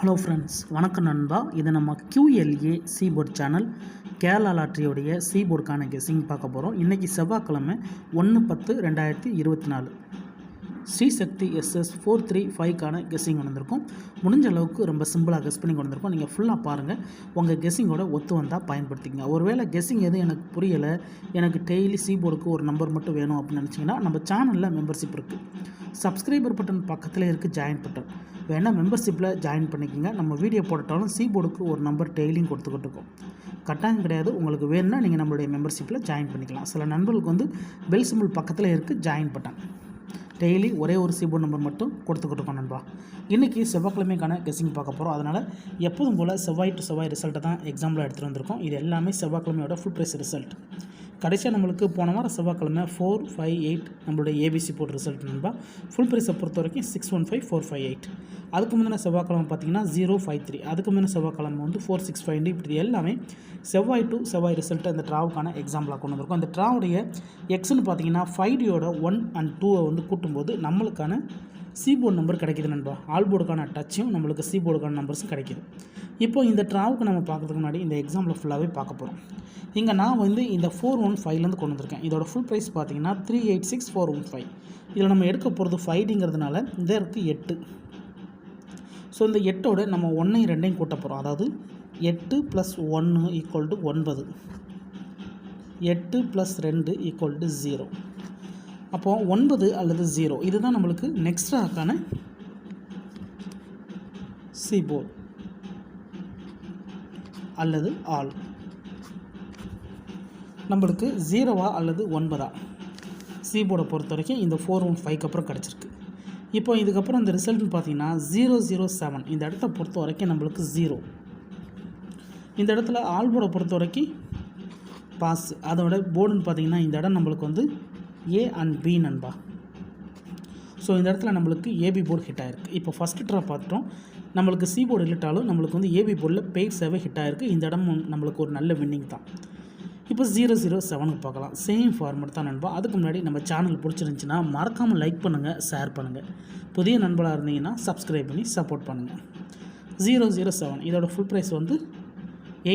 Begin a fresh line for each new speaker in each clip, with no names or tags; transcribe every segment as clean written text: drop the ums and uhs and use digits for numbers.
Hello friends, வணக்கம் நண்பா. இது நம்ம QLA சீபோர்ட் சேனல் கேரளா லாட்ரியோடைய சீபோர்டுக்கான கெஸ்ஸிங் பார்க்க போகிறோம். இன்றைக்கி செவ்வாய்க்கிழமை 1/10/2024 ஸ்ரீசக்தி SS435க்கான கெஸ்ஸிங் வந்திருக்கும். முடிஞ்ச அளவுக்கு ரொம்ப சிம்பிளாக கெஸ் பண்ணி வந்திருக்கோம். நீங்கள் ஃபுல்லாக பாருங்கள், உங்கள் கெஸ்ஸிங்கோட ஒத்து வந்தால் பயன்படுத்திங்க. ஒருவேளை கெஸ்ஸிங் எதுவும் எனக்கு புரியலை, எனக்கு டெய்லி சீபோர்டுக்கு ஒரு நம்பர் மட்டும் வேணும் அப்படின்னு நினச்சிங்கன்னா நம்ம சேனலில் மெம்பர்ஷிப் இருக்குது. சப்ஸ்கிரைபர் பட்டன் பக்கத்தில் இருக்குது ஜாயின் பட்டன், வேணால் மெம்பர்ஷிப்பில் ஜாயின் பண்ணிக்கோங்க. நம்ம வீடியோ போட்டாலும் சீபோர்டுக்கு ஒரு நம்பர் டெய்லியும் கொடுத்துக்கிட்டு இருக்கோம். கட்டாயம் கிடையாது, உங்களுக்கு வேணும்னா நீங்கள் நம்மளுடைய மெம்பர்ஷிப்பில் ஜாயின் பண்ணிக்கலாம். சில நண்பர்களுக்கு வந்து பெல் சிம்பிள் பக்கத்தில் இருக்குது ஜாயின் பட்டன், டெய்லி ஒரே ஒரு சீபோர்ட் நம்பர் மட்டும் கொடுத்துக்கிட்டு இருக்கோம் நண்பா. இன்றைக்கி செவ்வாய்க்கிழமைக்கான கெஸ்ஸிங் பார்க்க போகிறோம். அதனால் எப்போதும் போல் செவ்வாய் டு செவ்வாய் ரிசல்ட்டை தான் எக்ஸாம்பிள் எடுத்துகிட்டு வந்திருக்கோம். இது எல்லாமே செவ்வாய்க்கிழமையோட ஃபுல் ப்ரைஸ் ரிசல்ட். கடைசியாக நம்மளுக்கு போன வாரம் செவ்வாய்க்கிழமை 458 நம்மளுடைய ஏபிசி போர்ட் ரிசல்ட் நண்பா. ஃபுல் ப்ரைஸை பொறுத்த வரைக்கும் 615458. அதுக்கு முந்தின செவ்வாய்க்கிழமை பார்த்தீங்கன்னா 053. அதுக்கு முந்தின செவ்வாய்க்கிழமை வந்து 465. இப்படி எல்லாமே செவ்வாய் டு செவ்வாய் ரிசல்ட்டை அந்த ட்ராவுக்கான எக்ஸாம்பிளாக கொண்டு வந்திருக்கும். அந்த ட்ராவுடைய எக்ஸ்ன்னு பார்த்தீங்கன்னா 5Dயோட 1 and 2 வந்து கூட்டும்போது நம்மளுக்கான சீபோர்டு நம்பர் கிடைக்கிது நண்பா. ஆல்போர்டுக்கான டச்சும் நம்மளுக்கு சீபோர்டுக்கான நம்பர்ஸும் கிடைக்கிது. இப்போ இந்த ட்ராவுக்கு நம்ம பார்க்குறதுக்கு முன்னாடி இந்த எக்ஸாம்பிள் ஃபுல்லாகவே பார்க்க போகிறோம். இங்கே நான் வந்து இந்த 415லேருந்து கொண்டு வந்திருக்கேன். இதோட ஃபுல் ப்ரைஸ் பார்த்தீங்கன்னா 386415. இதில் நம்ம எடுக்க போகிறது 5Dங்கிறதுனால இந்த இருக்குது 8. ஸோ இந்த 8ஓட நம்ம 1ஐயும் 2ஐயும் கூட்ட போகிறோம். அதாவது 8 + 1 = 9, 8 + 2 = 0. அப்போது 9 அல்லது 0 இதுதான் நம்மளுக்கு நெக்ஸ்ட் ஆக்கான சீபோர்ட் அல்லது ஆல். நம்மளுக்கு 0வா அல்லது 9ஆ சீபோர்டை பொறுத்த வரைக்கும் இந்த 415க்கு அப்புறம் கிடச்சிருக்கு. இப்போ இதுக்கப்புறம் இந்த ரிசல்ட்னு பார்த்தீங்கன்னா 007 இந்த இடத்த பொறுத்த வரைக்கும் நம்மளுக்கு 0. இந்த இடத்துல ஆல்போர்டை பொறுத்த வரைக்கும் பாஸ். அதோட போர்டுன்னு பார்த்தீங்கன்னா இந்த இடம் நம்மளுக்கு வந்து A and B நண்பா. ஸோ இந்த இடத்துல நம்மளுக்கு ஏபி போர்டு ஹிட் ஆகிருக்கு. இப்போ ஃபஸ்ட்டு ட்ரா பார்த்துட்டோம். நம்மளுக்கு சி போர்டு இல்லட்டாலும் நம்மளுக்கு வந்து ஏபி போர்டில் பெய்ட்ஸாகவே ஹிட் ஆகிருக்கு. இந்த இடம் நம்மளுக்கு ஒரு நல்ல வின்னிங் தான். இப்போ 007க்கு பார்க்கலாம். சேம் ஃபார்மேட் தான் நண்பா. அதுக்கு முன்னாடி நம்ம சேனல் பிடிச்சிருந்துச்சின்னா மறக்காமல் லைக் பண்ணுங்கள், ஷேர் பண்ணுங்கள். புதிய நண்பராக இருந்தீங்கன்னா சப்ஸ்கிரைப் பண்ணி சப்போர்ட் பண்ணுங்கள். 007 இதோட ஃபுல் ப்ரைஸ் வந்து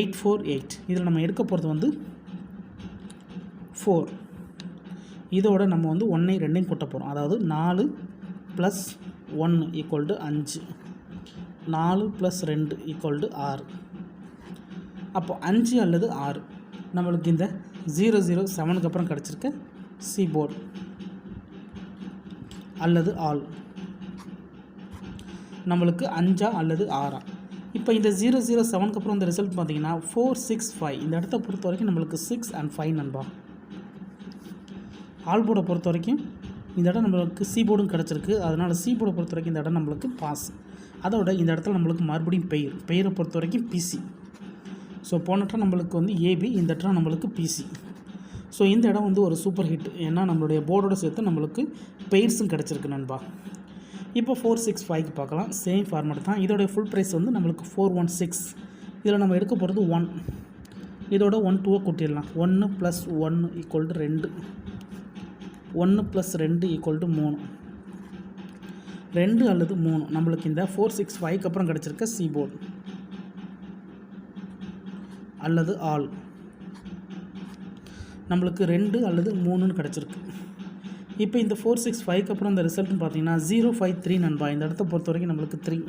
848. இதில் நம்ம எடுக்க போகிறது வந்து 4. இதோட நம்ம வந்து 1ஐயும் 2ஐயும் கூட்ட போகிறோம். அதாவது 4 + 1 = 5, 4 + 2 = 6. அப்போ 5 அல்லது 6 நம்மளுக்கு இந்த 007க்கு அப்புறம் கிடச்சிருக்க சீபோர்ட் அல்லது ஆல் நம்மளுக்கு 5ஆ அல்லது 6ஆ. இப்போ இந்த 007க்கு அப்புறம் இந்த ரிசல்ட் பார்த்தீங்கன்னா 465. இந்த இடத்த பொறுத்த வரைக்கும் நம்மளுக்கு 6 and 5 நண்பா. ஆல்போர்டை பொறுத்த வரைக்கும் இந்த இடம் நம்மளுக்கு சீபோர்டும் கிடச்சிருக்கு. அதனால் சீபோர்டை பொறுத்த வரைக்கும் இந்த இடம் நம்மளுக்கு பாஸ். அதோட இந்த இடத்துல நம்மளுக்கு மறுபடியும் பெயரை பொறுத்த வரைக்கும் பிசி. ஸோ போன ட்ரா நம்மளுக்கு வந்து ஏபி, இந்த ட்ரா நம்மளுக்கு பிசி. ஸோ இந்த இடம் வந்து ஒரு சூப்பர் ஹிட். ஏன்னா நம்மளுடைய போர்டோட சேர்த்து நம்மளுக்கு பெயர்ஸும் கிடச்சிருக்கு நண்பா. இப்போ 465க்கு பார்க்கலாம். சேம் ஃபார்மேட் தான். இதோடைய ஃபுல் ப்ரைஸ் வந்து நம்மளுக்கு 416. இதில் நம்ம எடுக்க போகிறது 1. இதோட 1 2 கூட்டிடலாம். 1 + 1 = 2, 1 + 2 = 3, 2 அல்லது 3 நம்மளுக்கு இந்த 465க்கு அப்புறம் கிடச்சிருக்க சீபோர்ட் அல்லது ஆல் நம்மளுக்கு 2 அல்லது 3ன்னு கிடச்சிருக்கு. இப்போ இந்த 465க்கு அப்புறம் இந்த ரிசல்ட்னு பார்த்தீங்கன்னா 053 நண்பா. இந்த இடத்த பொறுத்த வரைக்கும் நம்மளுக்கு 3.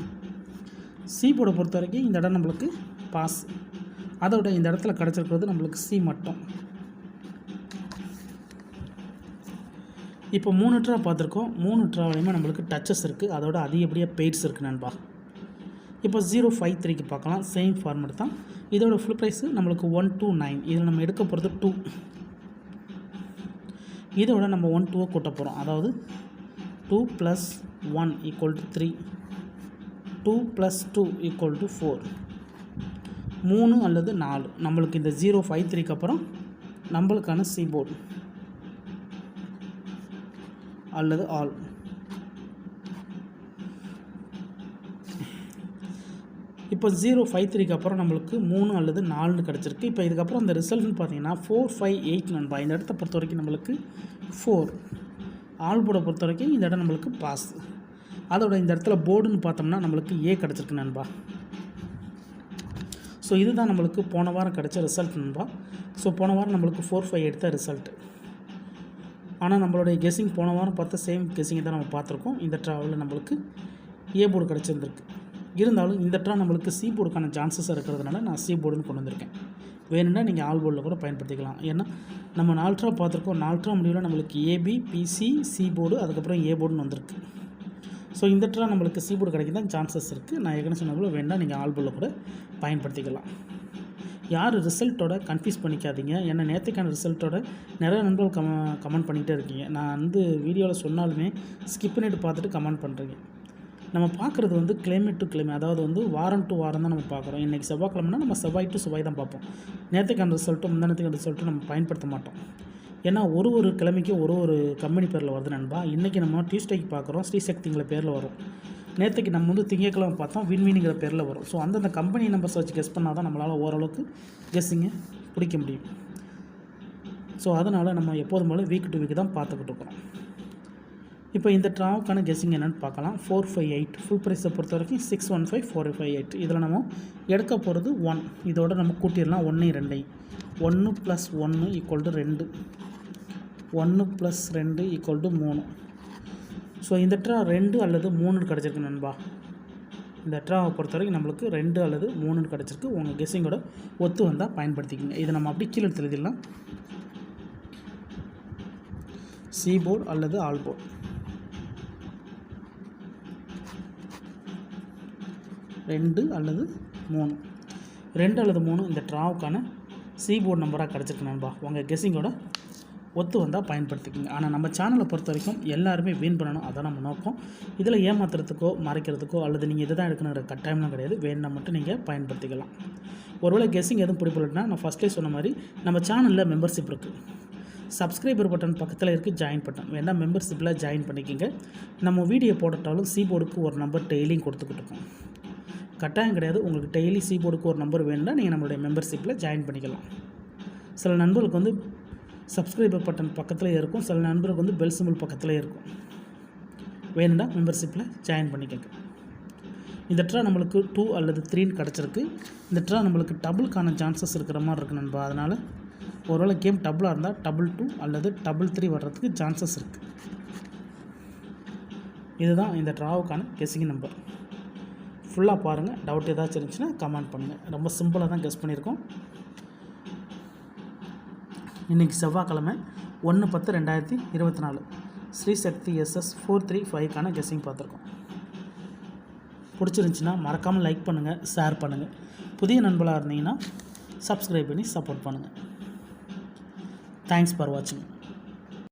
சீபோர்டை பொறுத்த வரைக்கும் இந்த இடம் நம்மளுக்கு பாஸ். அதோட இந்த இடத்துல கிடச்சிருக்கிறது நம்மளுக்கு சி மட்டும். இப்போ 3 ட்ரா பார்த்துருக்கோம். 3 ட்ராவிலையுமே நம்மளுக்கு டச்சஸ் இருக்குது. அதோட அதிகப்படியாக பெய்ட்ஸ் இருக்குது நண்பா. இப்போ 053க்கு பார்க்கலாம். சேம் ஃபார்மேட் தான். இதோட ஃபுல் ப்ரைஸு நம்மளுக்கு 129. இதில் நம்ம எடுக்க போகிறது 2. இதோட நம்ம 1 2 கூட்ட போகிறோம். அதாவது 2 + 1 = 3, 2 + 2 = 4, 3 அல்லது 4 நம்மளுக்கு இந்த 053க்கு அப்புறம் நம்மளுக்கான சீபோர்ட் அல்லது ஆல். இப்போ 053க்கு அப்புறம் நம்மளுக்கு 3 அல்லது 4ன்னு கிடச்சிருக்கு. இப்போ இதுக்கப்புறம் இந்த ரிசல்ட்னு பார்த்தீங்கன்னா 458 நண்பா. இந்த இடத்த பொறுத்த வரைக்கும் நம்மளுக்கு 4. ஆல்போர்டை பொறுத்த வரைக்கும் இந்த இடம் நம்மளுக்கு பாஸ். அதோட இந்த இடத்துல போர்டுன்னு பார்த்தோம்னா நம்மளுக்கு ஏ கிடச்சிருக்கு நண்பா. ஸோ இதுதான் நம்மளுக்கு போன வாரம் கிடச்ச ரிசல்ட் நண்பா. ஸோ போன வாரம் நம்மளுக்கு 4-5 எடுத்த ரிசல்ட்டு. ஆனால் நம்மளுடைய கெஸ்ஸிங் போன வாரம் பார்த்த சேம் கெஸ்ஸிங்கை தான் நம்ம பார்த்துருக்கோம். இந்த ட்ராவில் நம்மளுக்கு ஏ போர்டு கிடச்சிருந்துருக்கு. இருந்தாலும் இந்த ட்ரா நம்மளுக்கு சி போர்டுக்கான சான்சஸ் இருக்கிறதுனால நான் சி போர்டுன்னு கொண்டு வந்திருக்கேன். வேணும்னா நீங்கள் ஆல் போர்டில் கூட பயன்படுத்திக்கலாம். ஏன்னா நம்ம 4 ட்ரா பார்த்துருக்கோம். 4 ட்ரா முடிவில் நம்மளுக்கு ஏபி, பிசி, சி போர்டு, அதுக்கப்புறம் ஏ போர்டுன்னு வந்திருக்கு. ஸோ இந்த ட்ரா நம்மளுக்கு சி போர்டு கிடைக்க தான் சான்சஸ் இருக்குது. நான் ஏற்கனவே சொன்ன போல வேணால் நீங்கள் ஆல் போர்டில் கூட பயன்படுத்திக்கலாம். யார் ரிசல்ட்டோட கன்ஃபியூஸ் பண்ணிக்காதீங்க. ஏன்னா நேற்றுக்கான ரிசல்ட்டோட நிறைய நண்பர்கள் கமெண்ட் பண்ணிகிட்டே இருக்கீங்க. நான் வீடியோவில் சொன்னாலுமே ஸ்கிப் பண்ணிட்டு பார்த்துட்டு கமெண்ட் பண்ணுறீங்க. நம்ம பார்க்குறது கிளைமேட் டு கிளைமேட், அதாவது வாரம் டு வாரம் தான் நம்ம பார்க்குறோம். இன்றைக்கி செவ்வாய்க்கிழமைனா நம்ம செவ்வாய் டு செவ்வாய் தான் பார்ப்போம். நேற்றுக்கான ரிசல்ட்டும் முந்தானத்துக்கான ரிசல்ட்டும் நம்ம பயன்படுத்த மாட்டோம். ஏன்னா ஒரு கிழமைக்கும் ஒரு கம்பெனி பேரில் வருது நண்பா. இன்றைக்கி நம்ம டியூஸ்டேக்கு பார்க்குறோம், ஸ்ரீசக்திங்கிற பேரில் வரும். நேற்றுக்கு நம்ம திங்கக்கிழமை பார்த்தோம், வின்வினிங்கிற பேரில் வரும். ஸோ அந்தந்த கம்பெனி நம்பர்ஸ் வச்சு கெஸ் பண்ணால் தான் நம்மளால் ஓரளவுக்கு கெஸ்ஸிங்கை பிடிக்க முடியும். ஸோ அதனால் நம்ம எப்போதும் போல வீக் டு வீக் தான் பார்த்துக்கிட்டு இருக்கிறோம். இப்போ இந்த ட்ராவுக்கான கெஸ்ஸிங் என்னென்னு பார்க்கலாம். 458 ஃபுல் ப்ரைஸை பொறுத்த வரைக்கும் 615,458. இதில் நம்ம எடுக்க போகிறது 1. இதோட நம்ம கூட்டிடலாம் 1 2. 1 + 1 = 2. 1 + 2 = 3. ஸோ இந்த ட்ரா 2 அல்லது 3 கிடச்சிருக்கு நண்பா. இந்த ட்ராவை பொறுத்த வரைக்கும் நம்மளுக்கு 2 அல்லது 3 கிடச்சிருக்கு. உங்கள் கெஸ்ஸிங்கோட ஒத்து வந்தால் பயன்படுத்திக்கோங்க. இதை நம்ம அப்படி கீழே எழுதிடலாம். சி போர்டு அல்லது ஆல் போர்டு. 2 அல்லது 3. 2 அல்லது 3 இந்த ட்ராவுக்கான சி போர்டு நம்பராக கிடச்சிருக்கு நண்பா. உங்கள் கெஸ்ஸிங்கோட ஒத்து வந்தால் பயன்படுத்திக்கோங்க. ஆனால் நம்ம சேனலை பொறுத்த வரைக்கும் எல்லாருமே வின் பண்ணணும், அதான் நம்ம நோக்கம். இதில் ஏமாத்துறதுக்கோ மறைக்கிறதுக்கோ அல்லது நீங்கள் இதை தான் எடுக்கணுங்கிற கட்டாயம்லாம் கிடையாது. வேணும்னா மட்டும் நீங்கள் பயன்படுத்திக்கலாம். ஒருவேளை கெஸ்ஸிங் எதுவும் பிடிப்படலைன்னா நான் ஃபஸ்ட்டே சொன்ன மாதிரி நம்ம சேனலில் மெம்பர்ஷிப் இருக்குது. சப்ஸ்கிரைபர் பட்டன் பக்கத்தில் இருக்குது ஜாயின் பட்டன். வேணால் மெம்பர்ஷிப்பில் ஜாயின் பண்ணிக்கோங்க. நம்ம வீடியோ போட்டாலும் சி போர்டுக்கு ஒரு நம்பர் டெய்லியும் கொடுத்துக்கிட்டு இருக்கோம். கட்டாயம் கிடையாது. உங்களுக்கு டெய்லி சி போர்டுக்கு ஒரு நம்பர் வேணும்னா நீங்கள் நம்மளுடைய மெம்பர்ஷிப்பில் ஜாயின் பண்ணிக்கலாம். சில நண்பர்களுக்கு சப்ஸ்கிரைபர் பட்டன் பக்கத்தில் இருக்கும், சில நண்பருக்கு பெல் சிம்பிள் பக்கத்தில் இருக்கும். வேணும்னா மெம்பர்ஷிப்பில் ஜாயின் பண்ணிக்கோங்க. இந்த ட்ரா நம்மளுக்கு 2 அல்லது 3 கிடச்சிருக்கு. இந்த ட்ரா நம்மளுக்கு டபுளுக்கான சான்சஸ் இருக்கிற மாதிரி இருக்குது நண்பா. அதனால் ஒருவேளை கேம் டபுளாக இருந்தால் 2 அல்லது 3 வர்றதுக்கு சான்சஸ் இருக்குது. இதுதான் இந்த ட்ராவுக்கான கெஸ்ஸிங் நம்பர். ஃபுல்லாக பாருங்கள். டவுட் ஏதாச்சும் இருந்துச்சுன்னா கமெண்ட் பண்ணுங்கள். ரொம்ப சிம்பிளாக தான் கெஸ் பண்ணியிருக்கோம். இன்றைக்கி செவ்வாய்க்கிழமை 1/10/2024 ஸ்ரீசக்தி SS 435க்கான கெஸ்ஸிங் பார்த்துருக்கோம். பிடிச்சிருந்துச்சின்னா மறக்காமல் லைக் பண்ணுங்கள், ஷேர் பண்ணுங்கள். புதிய நண்பர்களாக இருந்தீங்கன்னா சப்ஸ்கிரைப் பண்ணி சப்போர்ட் பண்ணுங்கள். தேங்க்ஸ் ஃபார் வாட்சிங்.